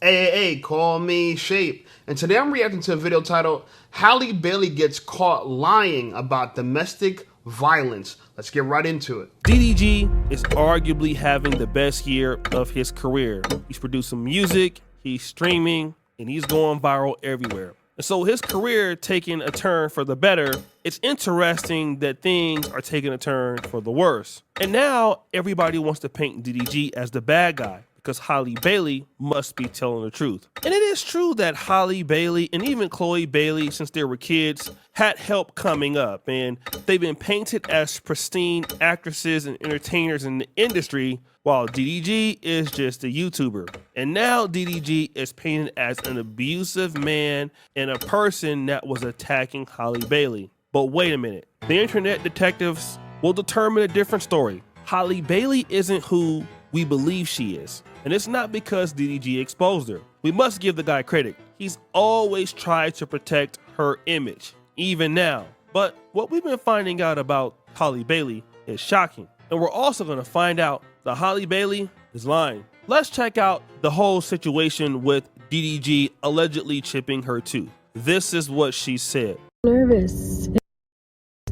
Hey, call me Shape. And today I'm reacting to a video titled Halle Bailey Gets Caught Lying About Domestic Violence. Let's get right into it. DDG is arguably having the best year of his career. He's producing music, he's streaming, and he's going viral everywhere. And so his career taking a turn for the better, it's interesting that things are taking a turn for the worse. And now everybody wants to paint DDG as the bad guy, because Halle Bailey must be telling the truth. And it is true that Halle Bailey and even Chloe Bailey, since they were kids, had help coming up, and they've been painted as pristine actresses and entertainers in the industry, while DDG is just a YouTuber. And now DDG is painted as an abusive man and a person that was attacking Halle Bailey. But wait a minute, the internet detectives will determine a different story. Halle Bailey isn't who we believe she is. And it's not because DDG exposed her. We must give the guy credit. He's always tried to protect her image, even now. But what we've been finding out about Halle Bailey is shocking. And we're also gonna find out that Halle Bailey is lying. Let's check out the whole situation with DDG allegedly chipping her tooth. This is what she said. Nervous.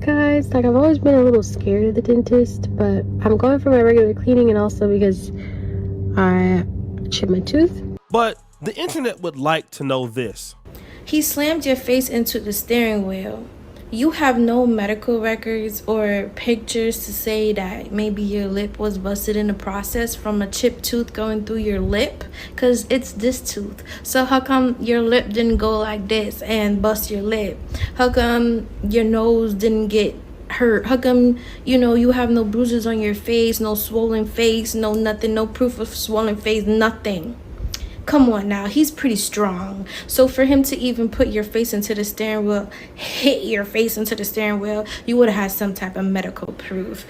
Guys, like I've always been a little scared of the dentist, but I'm going for my regular cleaning and also because I chipped my tooth. But the internet would like to know this. He slammed your face into the steering wheel. You have no medical records or pictures to say that maybe your lip was busted in the process from a chipped tooth going through your lip, because it's this tooth. So how come your lip didn't go like this and bust your lip? How come your nose didn't get hurt? How come, you have no bruises on your face, no swollen face, no nothing, no proof of swollen face, nothing? Come on now, he's pretty strong. So for him to even put your face into the steering wheel, hit your face into the steering wheel, you would have had some type of medical proof.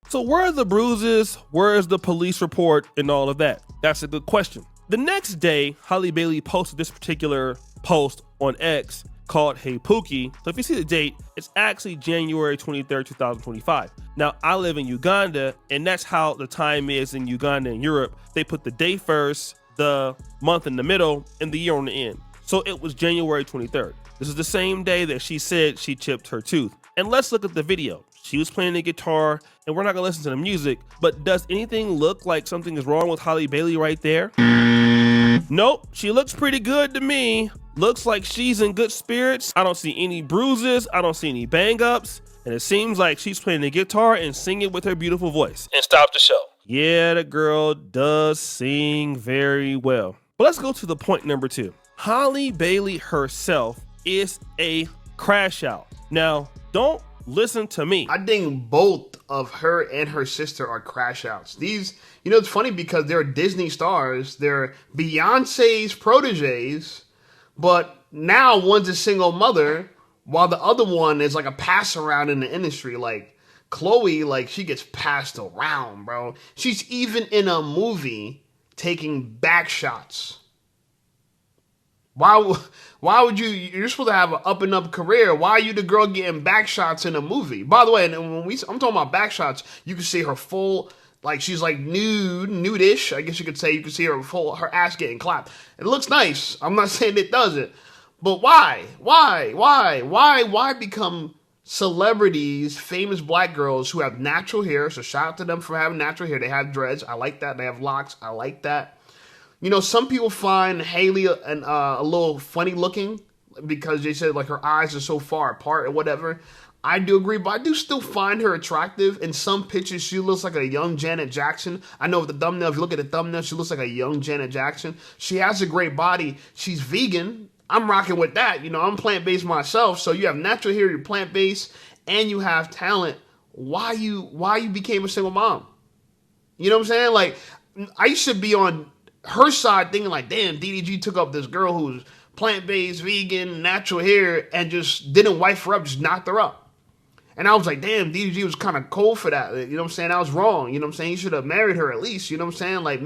So where are the bruises? Where is the police report and all of that? That's a good question. The next day, Halle Bailey posted this particular post on X called Hey Pookie. So if you see the date, it's actually January 23rd, 2025. Now, I live in Uganda, and that's how the time is in Uganda and Europe. They put the day first, the month in the middle, and the year on the end. So it was January 23rd. This is the same day that she said she chipped her tooth. And let's look at the video. She was playing the guitar, and we're not gonna listen to the music, but does anything look like something is wrong with Halle Bailey right there? Nope, she looks pretty good to me. Looks like she's in good spirits. I don't see any bruises. I don't see any bang ups. And it seems like she's playing the guitar and singing with her beautiful voice. And stop the show. Yeah, the girl does sing very well. But let's go to the point number 2. Halle Bailey herself is a crash out. Now, don't listen to me. I think both of her and her sister are crash outs. These, it's funny because they're Disney stars. They're Beyonce's proteges. But now one's a single mother, while the other one is like a pass around in the industry. Like Chloe, like she gets passed around, bro. She's even in a movie taking back shots. Why would you're supposed to have an up and up career. Why are you the girl getting back shots in a movie? By the way, and I'm talking about back shots, you can see her full, like she's like nudish, I guess you could say. You can see her ass getting clapped. It looks nice. I'm not saying it doesn't. But why? Why become celebrities, famous black girls who have natural hair? So shout out to them for having natural hair. They have dreads. I like that. They have locks. I like that. Some people find Halle a little funny looking because they said like her eyes are so far apart or whatever. I do agree, but I do still find her attractive. In some pictures, she looks like a young Janet Jackson. I know with the thumbnail, if you look at the thumbnail, she looks like a young Janet Jackson. She has a great body. She's vegan. I'm rocking with that. I'm plant-based myself. So you have natural hair, you're plant-based, and you have talent. Why you became a single mom? You know what I'm saying? Like, I used to be on her side thinking like, damn, DDG took up this girl who's plant-based, vegan, natural hair, and just didn't wife her up, just knocked her up. And I was like, damn, DDG was kind of cold for that. You know what I'm saying? I was wrong. You know what I'm saying? You should have married her at least. You know what I'm saying? Like,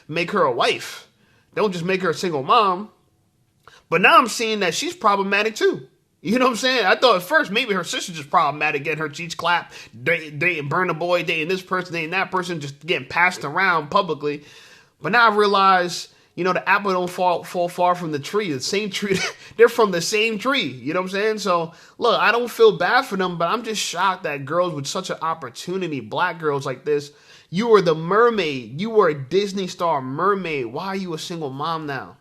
make her a wife. Don't just make her a single mom. But now I'm seeing that she's problematic too. You know what I'm saying? I thought at first maybe her sister's just problematic, getting her cheeks clapped, dating Burna Boy, dating this person, dating that person, just getting passed around publicly. But now I realize, you know, the apple don't fall far from the tree. The same tree, they're from the same tree. You know what I'm saying? So look, I don't feel bad for them, but I'm just shocked that girls with such an opportunity, black girls like this, you were the mermaid. You were a Disney star mermaid. Why are you a single mom now?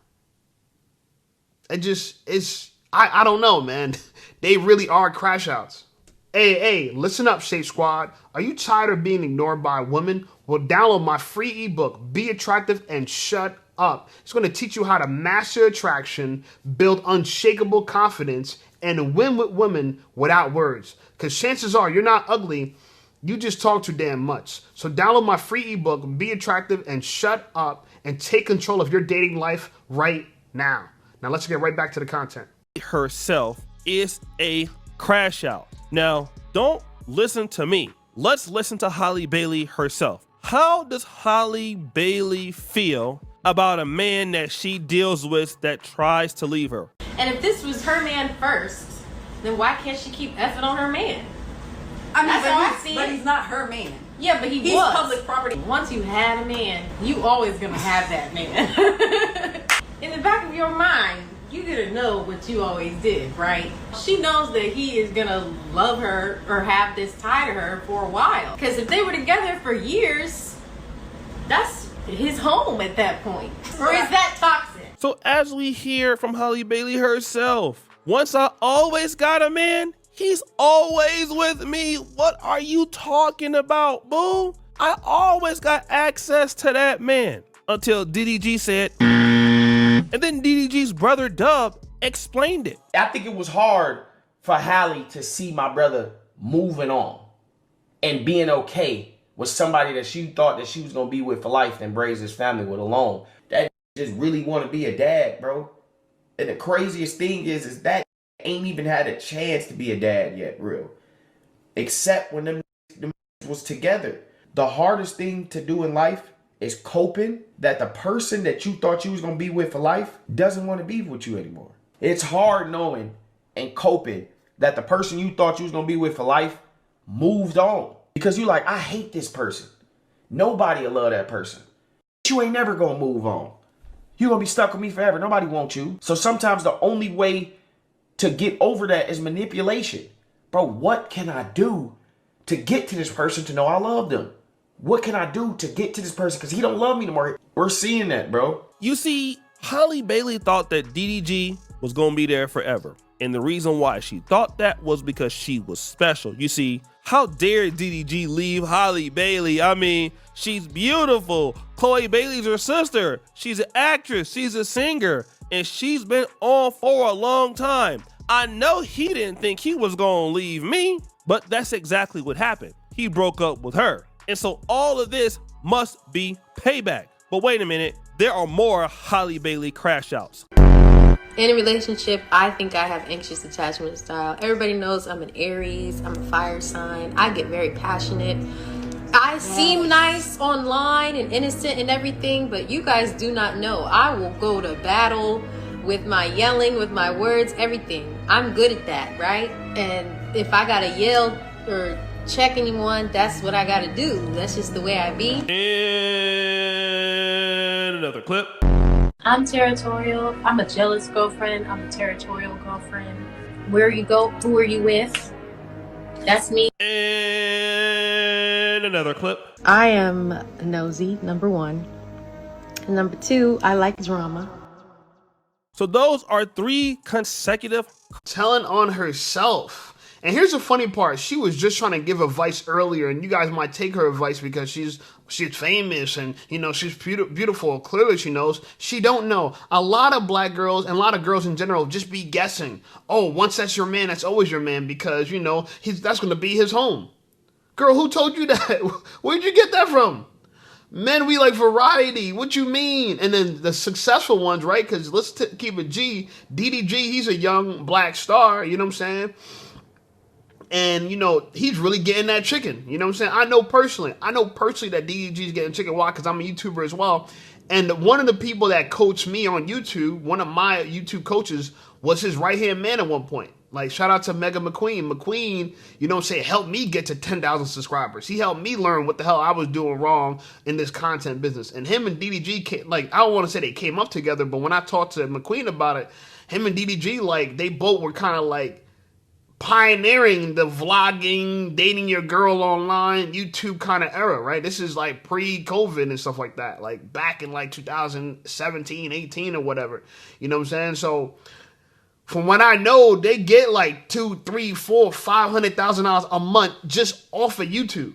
I don't know, man. They really are crash outs. Hey, listen up, Shape Squad. Are you tired of being ignored by women? Well, download my free ebook, Be Attractive and Shut Up. It's going to teach you how to master attraction, build unshakable confidence, and win with women without words. Because chances are you're not ugly, you just talk too damn much. So download my free ebook, Be Attractive and Shut Up, and take control of your dating life right now. Now let's get right back to the content. Herself is a crash out. Now, don't listen to me. Let's listen to Halle Bailey herself. How does Halle Bailey feel about a man that she deals with that tries to leave her? And if this was her man first, then why can't she keep effing on her man? I mean, but he's not her man. Yeah, but he's was. Public property. Once you had a man, you always gonna have that man. In the back of your mind, you gotta know what you always did, right? She knows that he is gonna love her or have this tie to her for a while. Because if they were together for years, that's his home at that point. Or is that toxic? So as we hear from Halle Bailey herself, once I always got a man, he's always with me. What are you talking about, boo? I always got access to that man. Until DDG said, and then DDG's brother Dub explained it. I think it was hard for Halle to see my brother moving on and being okay with somebody that she thought that she was going to be with for life and raise his family with alone. That just really want to be a dad, bro. And the craziest thing is that ain't even had a chance to be a dad yet, real. Except when them was together. The hardest thing to do in life is coping that the person that you thought you was going to be with for life doesn't want to be with you anymore. It's hard knowing and coping that the person you thought you was going to be with for life moved on. Because you like, I hate this person. Nobody will love that person. You ain't never going to move on. You're going to be stuck with me forever. Nobody wants you. So sometimes the only way to get over that is manipulation. Bro, what can I do to get to this person to know I love them? What can I do to get to this person? Because he don't love me no more. We're seeing that, bro. You see, Halle Bailey thought that DDG was going to be there forever. And the reason why she thought that was because she was special. You see, how dare DDG leave Halle Bailey? I mean, she's beautiful. Chloe Bailey's her sister. She's an actress. She's a singer. And she's been on for a long time. I know he didn't think he was going to leave me, but that's exactly what happened. He broke up with her. And so all of this must be payback. But wait a minute, there are more Halle Bailey crash outs. In a relationship, I think I have anxious attachment style. Everybody knows I'm an Aries, I'm a fire sign. I get very passionate. I seem nice online and innocent and everything, but you guys do not know. I will go to battle with my yelling, with my words, everything. I'm good at that, right? And if I gotta yell or check anyone, that's what I gotta do. That's just the way I be. And another clip. I'm territorial. I'm a jealous girlfriend. I'm a territorial girlfriend. Where you go, who are you with? That's me. And another clip. I am nosy, number one. And number two, I like drama. So those are 3 consecutive Telling on herself. And here's the funny part. She was just trying to give advice earlier, and you guys might take her advice because she's famous and, you know, she's beautiful. Clearly she knows. She don't know. A lot of black girls and a lot of girls in general just be guessing. Oh, once that's your man, that's always your man because, you know, that's going to be his home. Girl, who told you that? Where'd you get that from? Men, we like variety. What you mean? And then the successful ones, right? Because let's keep it G. DDG, he's a young black star. You know what I'm saying? And, you know, he's really getting that chicken. You know what I'm saying? I know personally that DDG is getting chicken. Why? Because I'm a YouTuber as well. And one of the people that coached me on YouTube, one of my YouTube coaches, was his right-hand man at one point. Like, shout out to Mega McQueen. McQueen, you know what I'm saying, helped me get to 10,000 subscribers. He helped me learn what the hell I was doing wrong in this content business. And him and DDG, I don't want to say they came up together, but when I talked to McQueen about it, him and DDG, like, they both were kind of like pioneering the vlogging, dating your girl online, YouTube kind of era, right? This is like pre-COVID and stuff like that. Like, back in like 2017, 18 or whatever. You know what I'm saying? So, from what I know, they get like $200,000, $300,000, $400,000, $500,000 a month just off of YouTube.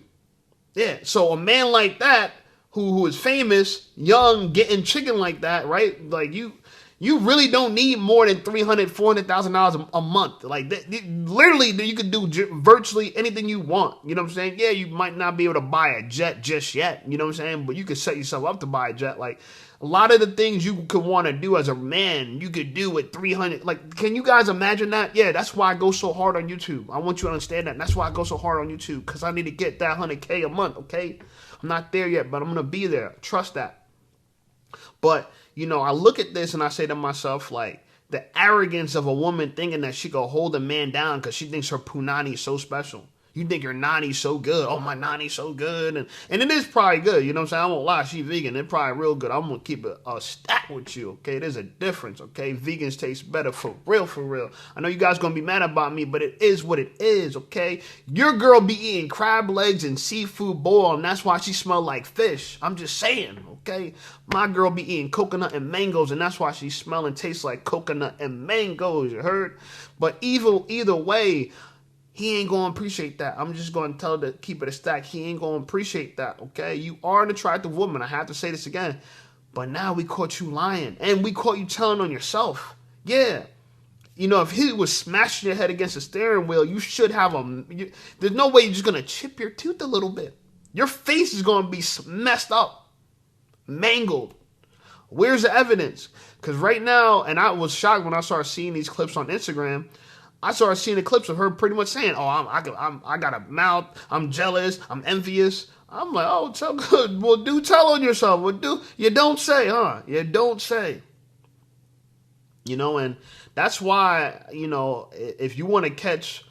Yeah, so a man like that, who is famous, young, getting chicken like that, right? Like, you really don't need more than $300,000, $400,000 a month. Like, literally, you could do virtually anything you want. You know what I'm saying? Yeah, you might not be able to buy a jet just yet. You know what I'm saying? But you could set yourself up to buy a jet. Like, a lot of the things you could want to do as a man, you could do with 300. Like, can you guys imagine that? Yeah, that's why I go so hard on YouTube. I want you to understand that. And that's why I go so hard on YouTube, because I need to get that 100K a month, okay? I'm not there yet, but I'm going to be there. Trust that. But, you know, I look at this and I say to myself, like, the arrogance of a woman thinking that she could hold a man down because she thinks her punani is so special. You think your nani's so good. Oh, my nani's so good. And it is probably good. You know what I'm saying? I won't lie. She vegan. It's probably real good. I'm going to keep it a stack with you. Okay? There's a difference. Okay? Vegans taste better for real, for real. I know you guys going to be mad about me, but it is what it is. Okay? Your girl be eating crab legs and seafood boil, and that's why she smell like fish. I'm just saying. Okay? My girl be eating coconut and mangoes, and that's why she smell and tastes like coconut and mangoes. You heard? But either way, he ain't going to appreciate that. I'm just going to tell her to keep it a stack. He ain't going to appreciate that, okay? You are an attractive woman. I have to say this again. But now we caught you lying. And we caught you telling on yourself. Yeah. You know, if he was smashing your head against the steering wheel, you should have there's no way you're just going to chip your tooth a little bit. Your face is going to be messed up. Mangled. Where's the evidence? Because right now, and I was shocked when I started seeing these clips on Instagram, I started seeing the clips of her pretty much saying, "Oh, I got a mouth. I'm jealous. I'm envious." I'm like, "Oh, tell good. Well, do tell on yourself. Well, you don't say, huh? You don't say." You know, and that's why, you know, if you want to catch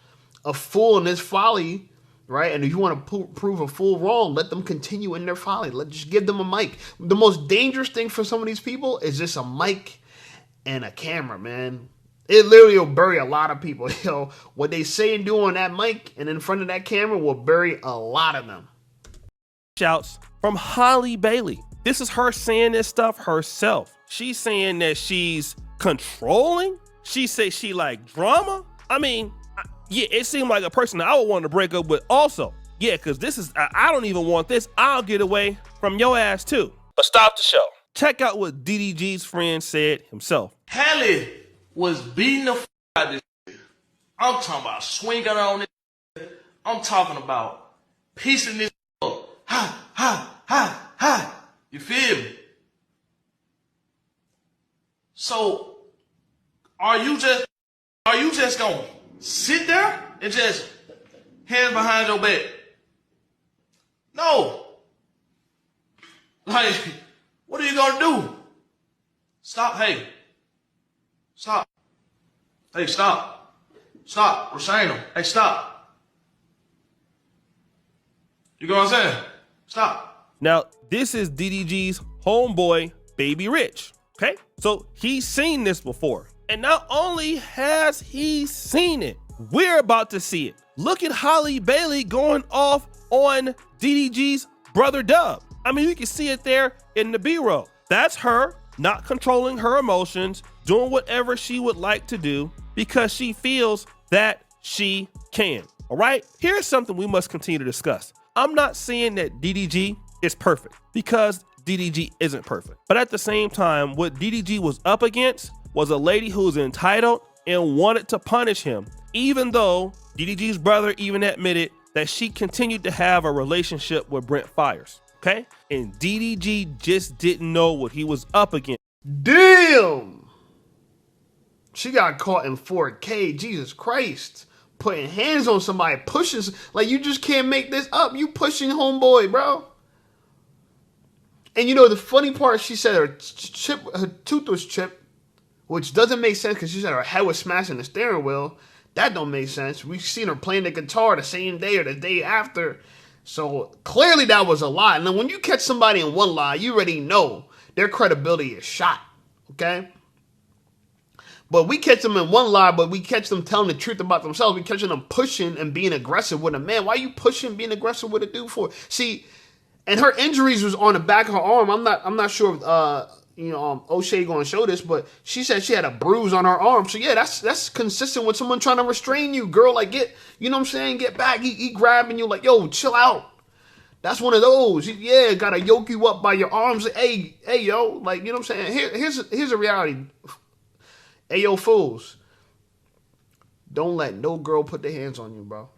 a fool in this folly, right, and if you want to prove a fool wrong, let them continue in their folly. Just give them a mic. The most dangerous thing for some of these people is just a mic and a camera, man. It literally will bury a lot of people. You know, what they say and do on that mic and in front of that camera will bury a lot of them. Shouts from Halle Bailey. This is her saying this stuff herself. She's saying that she's controlling. She says she like drama. I mean, yeah, it seemed like a person that I would want to break up with also. Yeah, because this is, I don't even want this. I'll get away from your ass too. But stop the show. Check out what DDG's friend said himself. Halle was beating the out of this shit. I'm talking about swinging on it. I'm talking about piecing this up. Ha, ha, ha, ha. You feel me? So, are you just gonna sit there and just hands behind your back? No. Like, what are you gonna do? Stop, hey. Stop. Hey, stop. Stop. We're saying them. Hey, stop. You know what I'm saying? Stop. Now, this is DDG's homeboy, Baby Rich. Okay? So he's seen this before. And not only has he seen it, we're about to see it. Look at Halle Bailey going off on DDG's brother Dub. I mean, you can see it there in the B-roll. That's her not controlling her emotions, doing whatever she would like to do because she feels that she can. All right? Here's something we must continue to discuss. I'm not saying that DDG is perfect because DDG isn't perfect. But at the same time, what DDG was up against was a lady who's entitled and wanted to punish him, even though DDG's brother even admitted that she continued to have a relationship with Brent Fires. Okay? And DDG just didn't know what he was up against. Damn! She got caught in 4K. Jesus Christ. Putting hands on somebody, pushes, like you just can't make this up. You pushing homeboy, bro. And you know, the funny part, she said her tooth was chipped, which doesn't make sense because she said her head was smashing the steering wheel. That don't make sense. We've seen her playing the guitar the same day or the day after. So clearly that was a lie. And then when you catch somebody in one lie, you already know their credibility is shot. Okay? But we catch them in one lie, but we catch them telling the truth about themselves. We catch them pushing and being aggressive with a man. Why are you pushing, being aggressive with a dude for? See, and her injuries was on the back of her arm. I'm not sure if O'Shea gonna show this, but she said she had a bruise on her arm. So yeah, that's consistent with someone trying to restrain you, girl. Like get, you know what I'm saying? Get back. He grabbing you like, yo, chill out. That's one of those. Yeah, gotta yoke you up by your arms. Hey, yo, like, you know what I'm saying? Here's a reality. Hey, yo, fools. Don't let no girl put their hands on you, bro.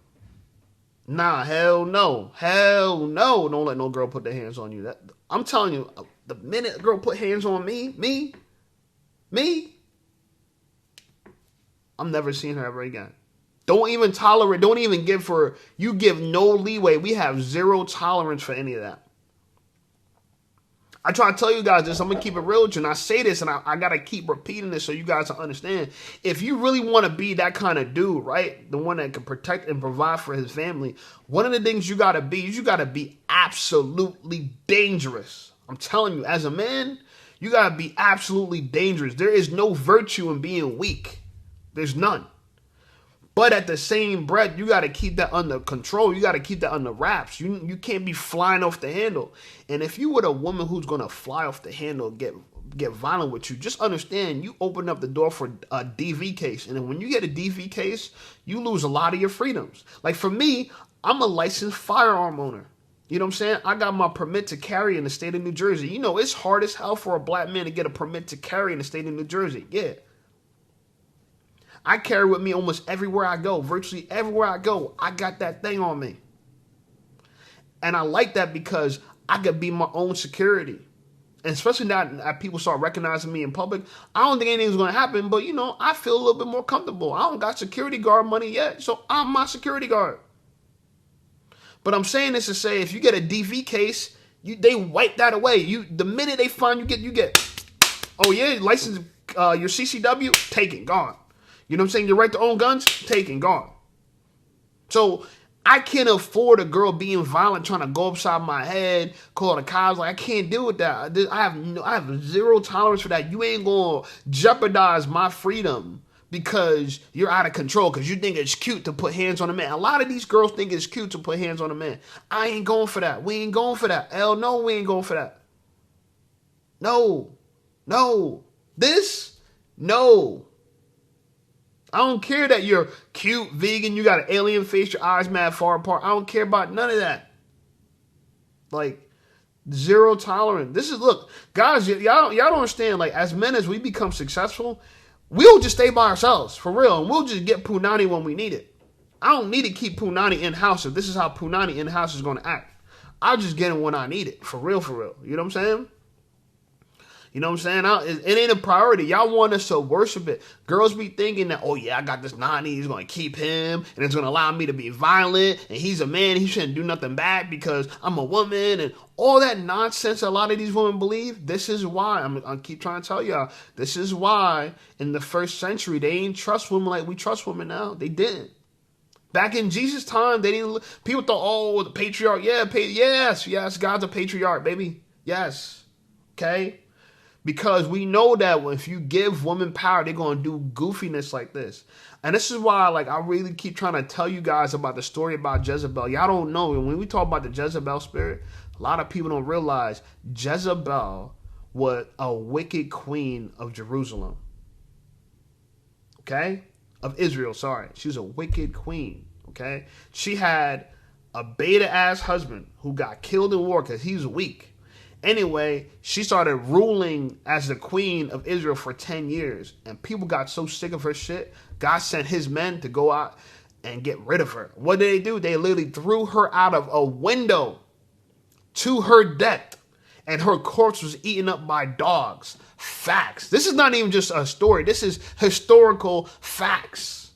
Nah, hell no. Hell no. Don't let no girl put their hands on you. I'm telling you, the minute a girl put hands on me, I'm never seeing her ever again. Don't even tolerate, don't even give her, you give no leeway. We have zero tolerance for any of that. I try to tell you guys this. I'm going to keep it real with you. And I say this, and I got to keep repeating this so you guys understand. If you really want to be that kind of dude, right, the one that can protect and provide for his family, one of the things you got to be is you got to be absolutely dangerous. I'm telling you, as a man, you got to be absolutely dangerous. There is no virtue in being weak. There's none. But at the same breath, you got to keep that under control. You got to keep that under wraps. You can't be flying off the handle. And if you were a woman who's going to fly off the handle, get violent with you, just understand you open up the door for a DV case. And then when you get a DV case, you lose a lot of your freedoms. Like for me, I'm a licensed firearm owner. You know what I'm saying? I got my permit to carry in the state of New Jersey. You know, it's hard as hell for a black man to get a permit to carry in the state of New Jersey. Yeah. I carry with me almost everywhere I go. Virtually everywhere I go, I got that thing on me. And I like that because I could be my own security. And especially now that people start recognizing me in public, I don't think anything's going to happen. But, you know, I feel a little bit more comfortable. I don't got security guard money yet, so I'm my security guard. But I'm saying this to say, if you get a DV case, they wipe that away. The minute they find you get, oh yeah, license, your CCW, taken, gone. You know what I'm saying? Your right to own guns, taken, gone. So I can't afford a girl being violent, trying to go upside my head, call the cops. Like, I can't deal with that. I have zero tolerance for that. You ain't gonna jeopardize my freedom because you're out of control, because you think it's cute to put hands on a man. A lot of these girls think it's cute to put hands on a man. I ain't going for that. We ain't going for that. Hell no, we ain't going for that. No. This? No. I don't care that you're cute, vegan, you got an alien face, your eyes mad far apart. I don't care about none of that. Like, zero tolerance. This is, look, guys, y'all don't understand, like, as men, as we become successful, we'll just stay by ourselves, for real, and we'll just get Punani when we need it. I don't need to keep Punani in-house if this is how Punani in-house is going to act. I'll just get it when I need it, for real. You know what I'm saying? You know what I'm saying? It ain't a priority. Y'all want us to worship it. Girls be thinking that, oh yeah, I got this nanny, he's going to keep him, and it's going to allow me to be violent, and he's a man, he shouldn't do nothing back because I'm a woman, and all that nonsense a lot of these women believe. This is why, I keep trying to tell y'all, this is why in the first century, they ain't trust women like we trust women now. They didn't. Back in Jesus' time, they didn't. People thought, oh, the patriarch, yes, God's a patriarch, baby. Yes. Okay? Because we know that if you give women power, they're going to do goofiness like this. And this is why, like, I really keep trying to tell you guys about the story about Jezebel. Y'all don't know. When we talk about the Jezebel spirit, a lot of people don't realize Jezebel was a wicked queen of Jerusalem. Okay? Of Israel, sorry. She was a wicked queen. Okay? She had a beta-ass husband who got killed in war because he was weak. Anyway, she started ruling as the queen of Israel for 10 years. And people got so sick of her shit, God sent his men to go out and get rid of her. What did they do? They literally threw her out of a window to her death. And her corpse was eaten up by dogs. Facts. This is not even just a story. This is historical facts.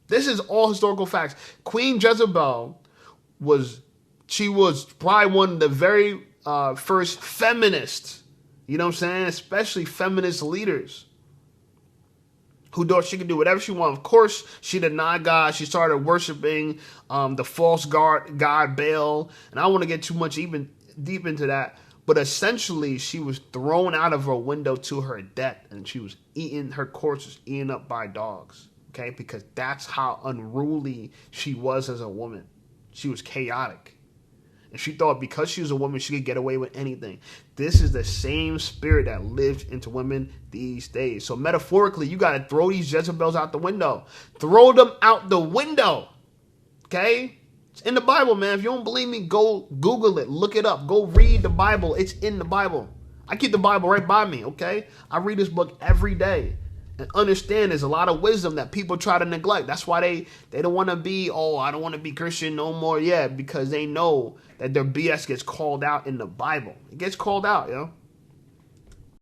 This is all historical facts. Queen Jezebel was probably one of the very first feminists, you know what I'm saying? Especially feminist leaders who thought she could do whatever she wanted. Of course, she denied God. She started worshiping the false god Baal. And I don't want to get too much even deep into that. But essentially, she was thrown out of her window to her death. And she was eaten. Her corpse was eaten up by dogs. Okay? Because that's how unruly she was as a woman. She was chaotic. And she thought because she was a woman, she could get away with anything. This is the same spirit that lives into women these days. So metaphorically, you got to throw these Jezebels out the window. Throw them out the window. Okay? It's in the Bible, man. If you don't believe me, go Google it. Look it up. Go read the Bible. It's in the Bible. I keep the Bible right by me, okay? I read this book every day. And understand there's a lot of wisdom that people try to neglect. That's why they don't want to be, I don't want to be Christian no more. Yeah, because they know that their BS gets called out in the Bible. It gets called out, yo.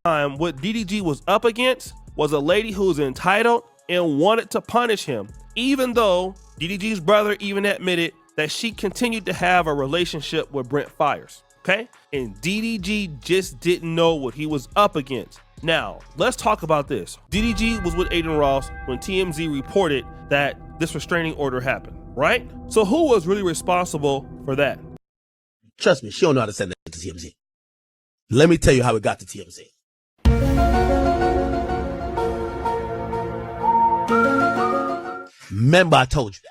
What DDG was up against was a lady who was entitled and wanted to punish him, even though DDG's brother even admitted that she continued to have a relationship with Brent Fires. Okay? And DDG just didn't know what he was up against. Now, let's talk about this. DDG was with Adin Ross when TMZ reported that this restraining order happened, right? So who was really responsible for that? Trust me, she don't know how to send that to TMZ. Let me tell you how it got to TMZ. Remember, I told you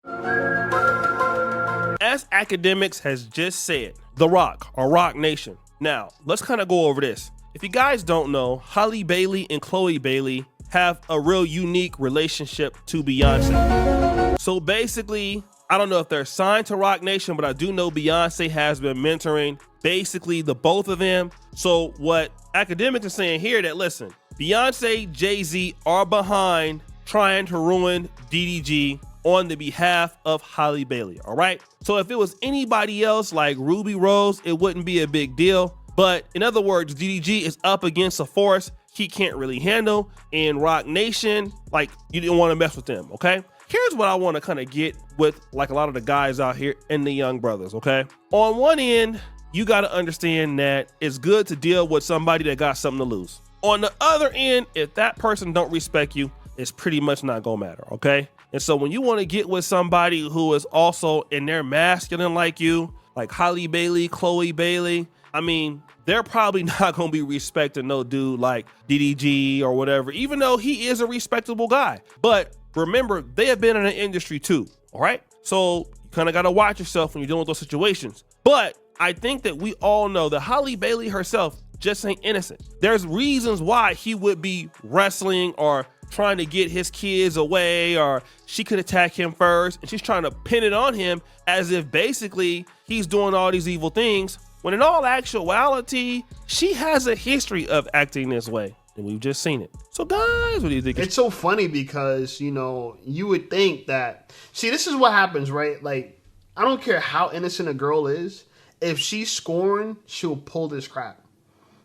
that. As Academics has just said, The Rock, or Rock Nation. Now, let's kind of go over this. If you guys don't know, Halle Bailey and Chloe Bailey have a real unique relationship to Beyonce. So basically, I don't know if they're signed to Rock Nation, but I do know Beyonce has been mentoring basically the both of them. So what Academics is saying here that, listen, Beyonce, Jay-Z are behind trying to ruin DDG on the behalf of Halle Bailey, all right? So if it was anybody else like Ruby Rose, it wouldn't be a big deal. But in other words, DDG is up against a force he can't really handle. And Rock Nation, like, you didn't want to mess with them, okay? Here's what I want to kind of get with like a lot of the guys out here and the young brothers, okay? On one end, you got to understand that it's good to deal with somebody that got something to lose. On the other end, if that person don't respect you, it's pretty much not gonna matter, okay? And so when you want to get with somebody who is also in their masculine like you, like Halle Bailey, Chloe Bailey, I mean, they're probably not going to be respecting no dude like DDG or whatever, even though he is a respectable guy. But remember, they have been in the industry too, all right? So you kind of got to watch yourself when you're dealing with those situations. But I think that we all know that Halle Bailey herself just ain't innocent. There's reasons why he would be wrestling or trying to get his kids away, or she could attack him first, and she's trying to pin it on him as if basically he's doing all these evil things, when in all actuality, she has a history of acting this way, and we've just seen it. So guys, what do you think? It's so funny because, you know, you would think that, see, this is what happens, right? Like, I don't care how innocent a girl is. If she's scorned, she'll pull this crap.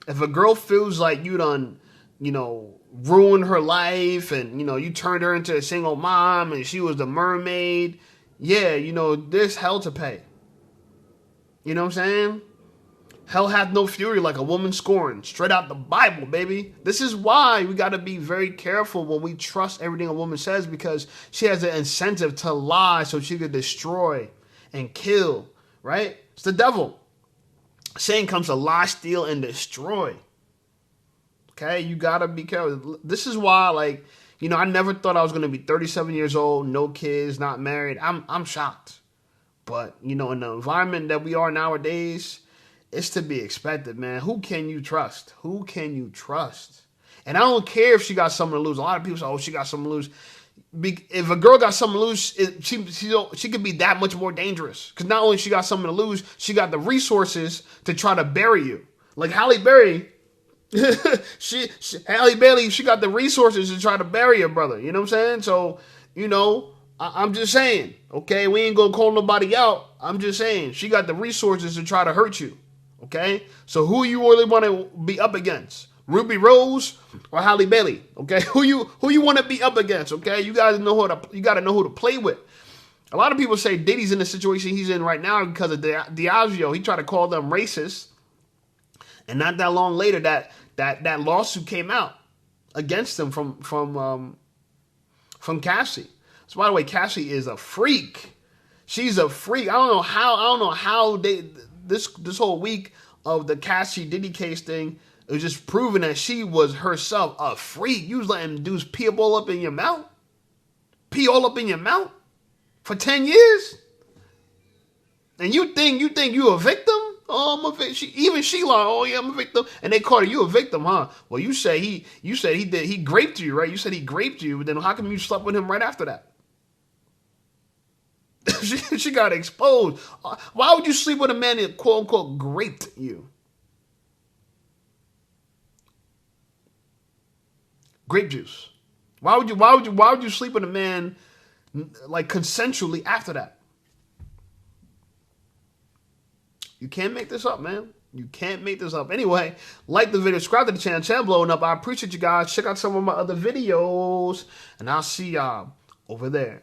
If a girl feels like you done, you know, ruined her life and, you know, you turned her into a single mom and she was the mermaid, yeah, you know, there's hell to pay. You know what I'm saying? Hell hath no fury like a woman scorned. Straight out the Bible, baby. This is why we got to be very careful when we trust everything a woman says, because she has an incentive to lie so she could destroy and kill, right? It's the devil. Satan comes to lie, steal, and destroy. Okay, you got to be careful. This is why, like, you know, I never thought I was going to be 37 years old, no kids, not married. I'm shocked. But, you know, in the environment that we are nowadays, it's to be expected, man. Who can you trust? Who can you trust? And I don't care if she got something to lose. A lot of people say, oh, she got something to lose. If a girl got something to lose, she could be that much more dangerous. Because not only she got something to lose, she got the resources to try to bury you. Like Halle Berry, Halle Bailey, she got the resources to try to bury her brother. You know what I'm saying? So, you know, I'm just saying, okay? We ain't going to call nobody out. I'm just saying, she got the resources to try to hurt you. Okay, so who you really want to be up against? Ruby Rose or Halle Bailey? Okay, who you want to be up against? Okay, you guys know you got to know who to play with. A lot of people say Diddy's in the situation he's in right now because of Diageo. He tried to call them racist, and not that long later, that lawsuit came out. against him from Cassie. So by the way, Cassie is a freak. She's a freak. I don't know how they this whole week of the Cassie Diddy case thing, it was just proving that she was herself a freak. You was letting dudes pee all up in your mouth? Pee all up in your mouth? For 10 years? And you think you a victim? Oh, I'm a victim. Even she like, oh yeah, I'm a victim. And they called her, you a victim, huh? Well, you said he graped you, right? You said he graped you, but then how come you slept with him right after that? she got exposed. Why would you sleep with a man that quote unquote graped you? Grape juice. Why would you sleep with a man like consensually after that? You can't make this up, man. You can't make this up. Anyway, like the video, subscribe to the channel blowing up. I appreciate you guys. Check out some of my other videos, and I'll see y'all over there.